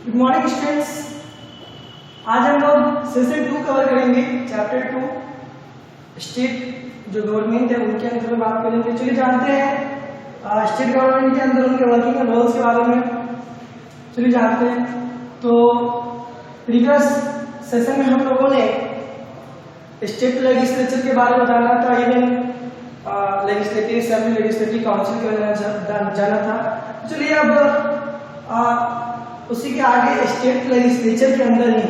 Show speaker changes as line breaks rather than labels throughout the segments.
Good morning students. आज हम लोग सेशन 2 कवर करेंगे, चैप्टर 2 स्टेट जो गवर्नमेंट है उनके अंदर में बात करेंगे। चलिए जानते हैं स्टेट गवर्नमेंट के अंदर उनके वर्किंग रोल्स के बारे में। चलिए जानते हैं। तो प्रीवियस सेशन में हम लोगों ने स्टेट लेजिस्लेचर के बारे में जाना था, even legislative assembly, legislative council के बारे में जाना था। चलिए अब उसी के आगे स्टेट लेजिस्लेचर के अंदर ही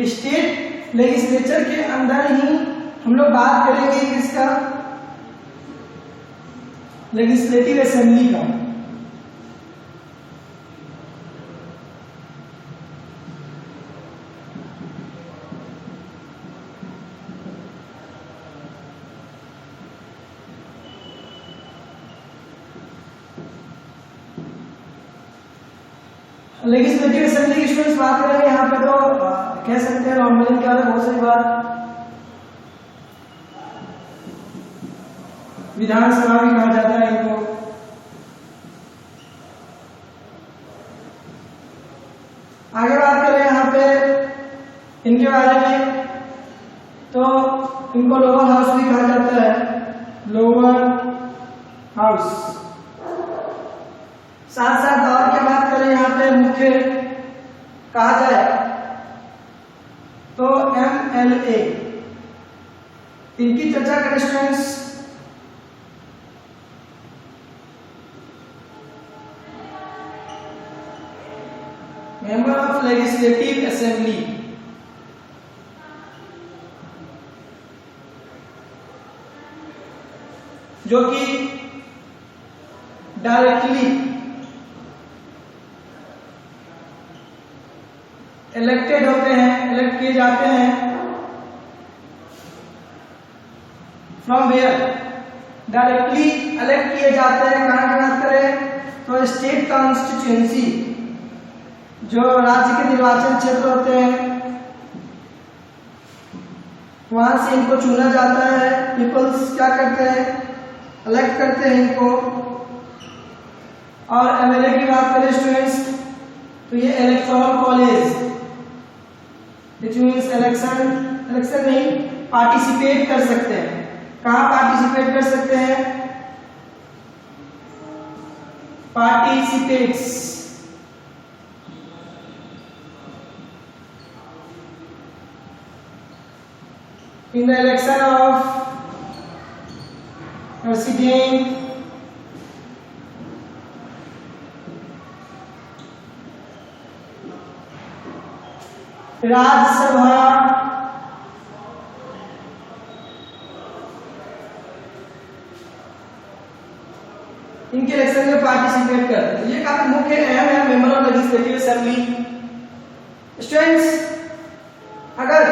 स्टेट लेजिस्लेचर के अंदर ही हम लोग बात करेंगे किसका, लेजिस्लेटिव असेंबली का। लेजिस्लेटिव असेंबली की स्टूडेंट्स बात करेंगे यहाँ पे, तो कह सकते हैं नॉर्मली क्या है, बहुत सारी बार विधानसभा भी कहा जाता है इनको। आगे बात करें यहाँ पे इनके बारे में, तो इनको लोअर हाउस भी कहा जाता है, लोअर हाउस। साथ साथ और क्या बात करें यहाँ पे मुख्य कहा जाए तो MLA, इनकी चर्चा करें students. Member of legislative assembly, जो कि डायरेक्टली इलेक्टेड होते हैं, इलेक्ट किए जाते हैं। फ्रॉम वेयर, डायरेक्टली इलेक्ट किए जाते हैं। कहां की बात करें तो स्टेट कॉन्स्टिट्यूएंसी, जो राज्य के निर्वाचन क्षेत्र होते हैं, वहां से इनको चुना जाता है। पीपल्स क्या करते हैं, इलेक्ट करते हैं इनको। और MLA की बात करें स्टूडेंट्स तो ये electoral college, which means election नहीं, पार्टिसिपेट कर सकते हैं। कहां पार्टिसिपेट कर सकते हैं, participates in the election of president, Rajya Sabha, इनके इलेक्शन में पार्टिसिपेट करते हैं। ये काफी मुख्य अहम है member of legislative assembly. Students, अगर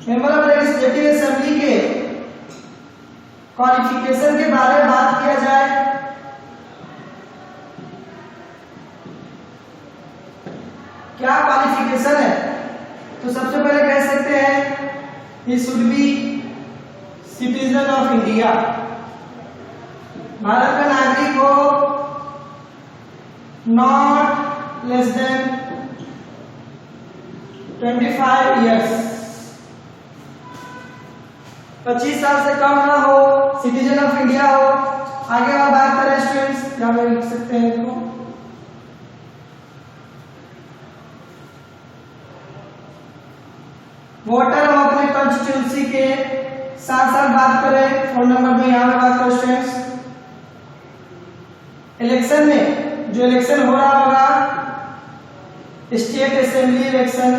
मेंबर ऑफ लेजिस्लेटिव असेंबली के क्वालिफिकेशन के बारे में बात किया जाए क्या क्वालिफिकेशन है, तो सबसे पहले कह सकते हैं he should be citizen of India, Bharat का नागरिक हो, नॉट लेस देन 25 ईयर्स, 25 साल से कम ना हो, सिटीजन ऑफ इंडिया हो। आगे और बात करें स्टूडेंट्स, क्या में लिख सकते हैं इसको, वोटर हम अपने कॉन्स्टिट्यूंसी के साथ साथ बात करें। फोन नंबर में यहाँ पे बात करें स्टूडेंट्स। इलेक्शन में जो इलेक्शन हो रहा होगा स्टेट असेंबली इलेक्शन,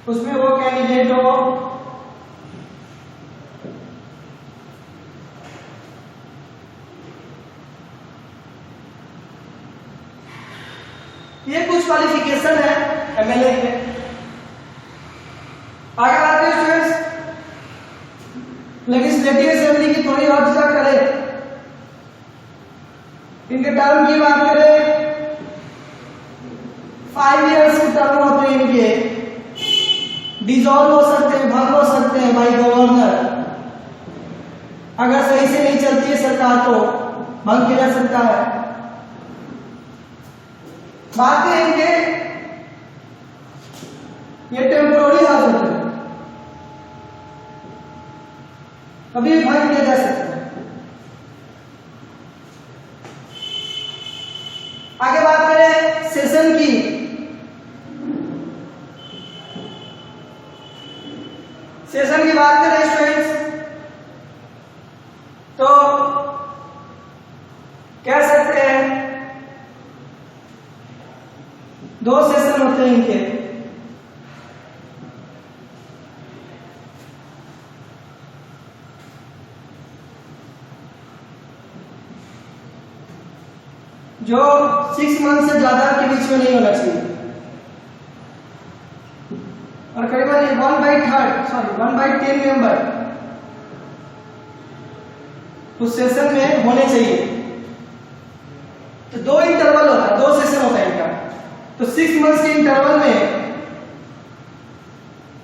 उसमें वो कैंडिडेट हो ये कुछ क्वालिफिकेशन है MLA के। आगे बात करें स्टूडेंट्स लेजिस्लेटिव असेंबली की, थोड़ी और चर्चा करें। इनके टर्म की बात करें 5 इयर्स के टर्म होते हैं इनके, डिसॉल्व हो सकते हैं, भंग हो सकते हैं बाय गवर्नर। अगर सही से नहीं चलती है सरकार तो भंग किया जा सकता है। बात है इनके ये टेम्पोररी हाउस होते हैं, कभी भंग किया जा सकता है। आगे बात करें सेशन की, सेशन की बात करें स्टूडेंट्स तो कह सकते हैं 2 सेशन होते हैं इनके। जो 6 मंथ से ज्यादा के बीच में नहीं होना चाहिए और करीबन 1/10 मेंबर उस सेशन में होने चाहिए। तो 2 इंटरवल होता है, 2 सेशन होता है इनका। तो 6 मंथ्स के इंटरवल में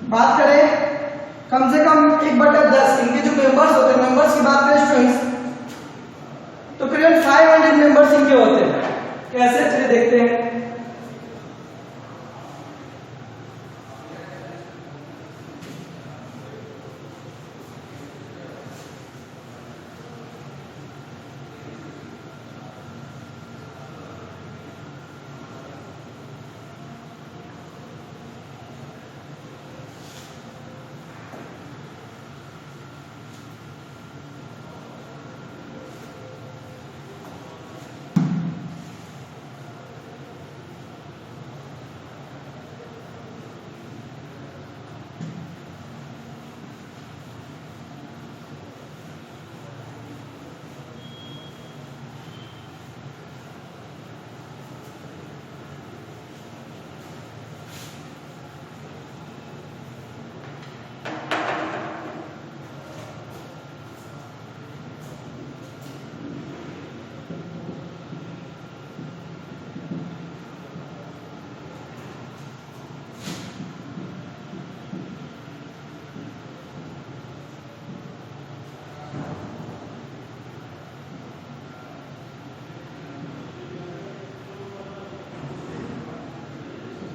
बात करें कम से कम 1/10 इनके जो मेंबर्स होते हैं, मेंबर्स की बात करें स्टूडेंट्स तो करीबन 500 मेंबर्स इनके होते हैं। कैसे चलिए देखते हैं।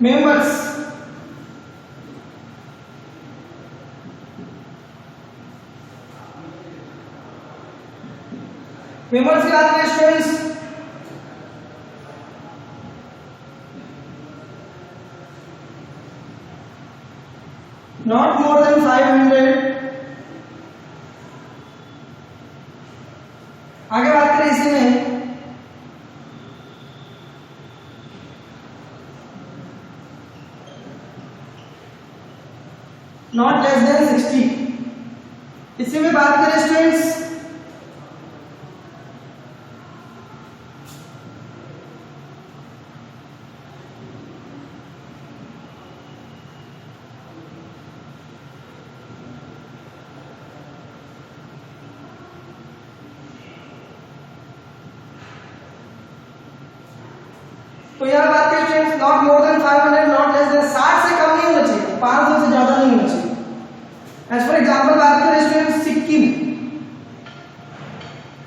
मेंबर्स की बात करें स्टूडेंट्स नॉट मोर देन 500। आगे बात करें इसी में नॉट लेस देन 60। इसी में बात करें स्टूडेंट्स तो यह बात करें students not more than 500, not less than 60 से कम नहीं होना चाहिए, 500 से ज्यादा नहीं होना चाहिए। एज फॉर एग्जांपल बात करें स्टूडेंट सिक्किम,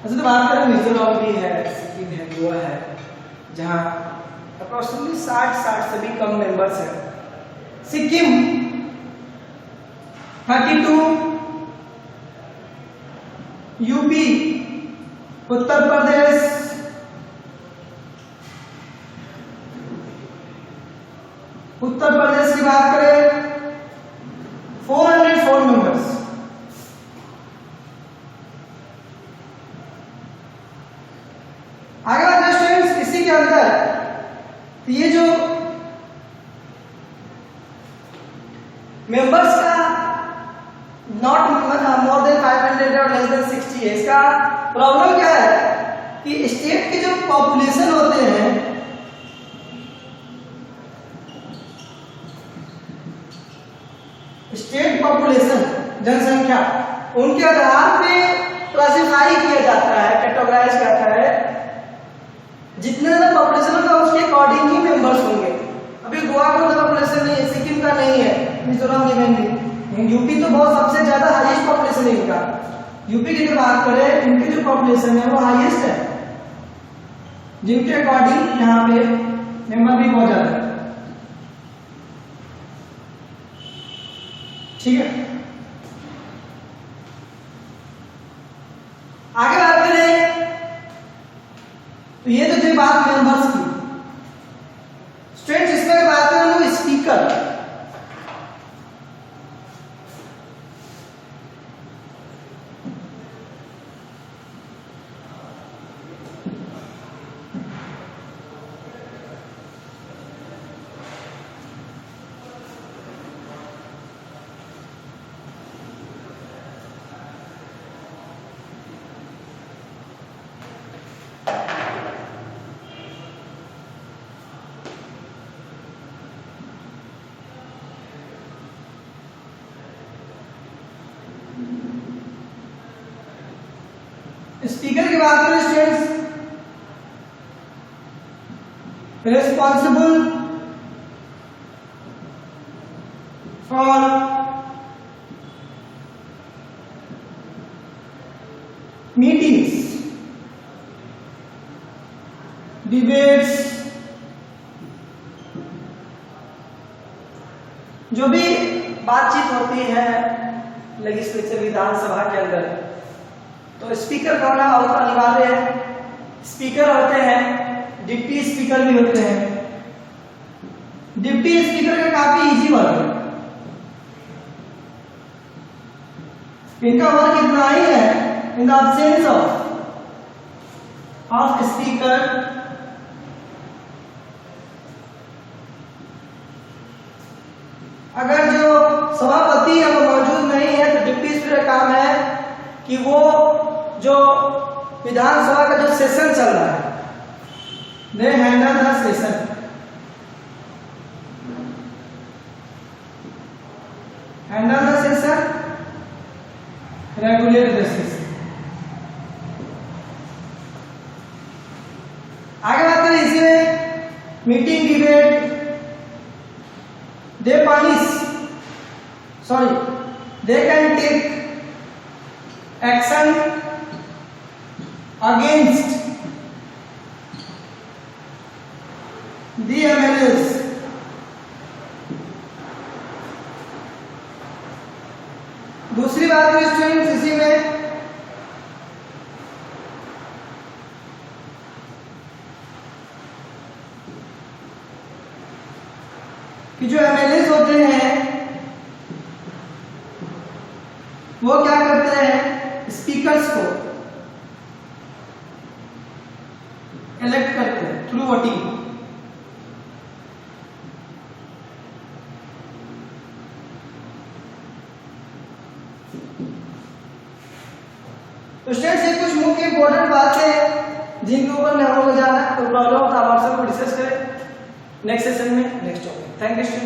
ऐसे तो बात करें मिजोरम भी है, सिक्किम है, गोवा है, जहां अप्रोक्सीमेटली 60 से भी कम मेंबर्स हैं। सिक्किम 32, यूपी उत्तर प्रदेश की बात करें 404 मेंबर्स। आगे बढ़ते स्टूडेंट्स इसी के अंदर ये जो मेंबर्स का नॉट मोर देन 500 और लेस देन 60 है, इसका प्रॉब्लम क्या है कि स्टेट के जो पॉपुलेशन होते हैं स्टेट पॉपुलेशन जनसंख्या उनके आधार पे क्लासिफाई किया जाता है, कैटेगराइज करता है। जितने ज्यादा पॉपुलेशन होगा उसके अकॉर्डिंग ही मेंबर्स होंगे। अभी गोवा का उतना पॉपुलेशन नहीं है, सिक्किम का नहीं है, मिजोरम की नहीं है, लेकिन यूपी तो बहुत सबसे ज्यादा हाईएस्ट पॉपुलेशन है इनका। यूपी की जो बात करें, इनकी जो पॉपुलेशन है वो हाईएस्ट है, जिनके अकॉर्डिंग यहाँ पे नंबर भी बहुत ज्यादा है। ठीक है, आगे बात करें तो ये तो थी बात मेंबर्स की। स्टूडेंट्स इसमें बात करें हम लोग स्पीकर। स्पीकर की बात करें students, responsible for meetings, debates, जो भी बातचीत होती है लेजिस्लेचर विधानसभा के अंदर, तो स्पीकर का होना बहुत अनिवार्य है। स्पीकर होते हैं, डिप्टी स्पीकर भी होते हैं। डिप्टी स्पीकर का काफी इजी वर्क है, इनका वर्क इतना ही है, in the absence of speaker अगर जो सभापति है वो मौजूद नहीं है तो डिप्टी स्पीकर का काम है कि वो जो विधानसभा का जो सेशन चल रहा है, they handle the session. Handle the session, regulate the session. आगे बात करें इसी में meeting, debate, they can take action against the MLAs, दूसरी बात है स्टूडेंट्स इसी में कि जो MLAs होते हैं वो क्या करते हैं, स्पीकर्स को इलेक्ट करते हैं थ्रू वोटिंग। तो स्टूडेंट्स ये कुछ मुख्य इंपॉर्टेंट बातें जिनके ऊपर में हम लोग जाना है, तो प्रॉब्लम होता है व्हाट्सएप पर डिस्कस करें नेक्स्ट सेशन में, next topic. Thank you students.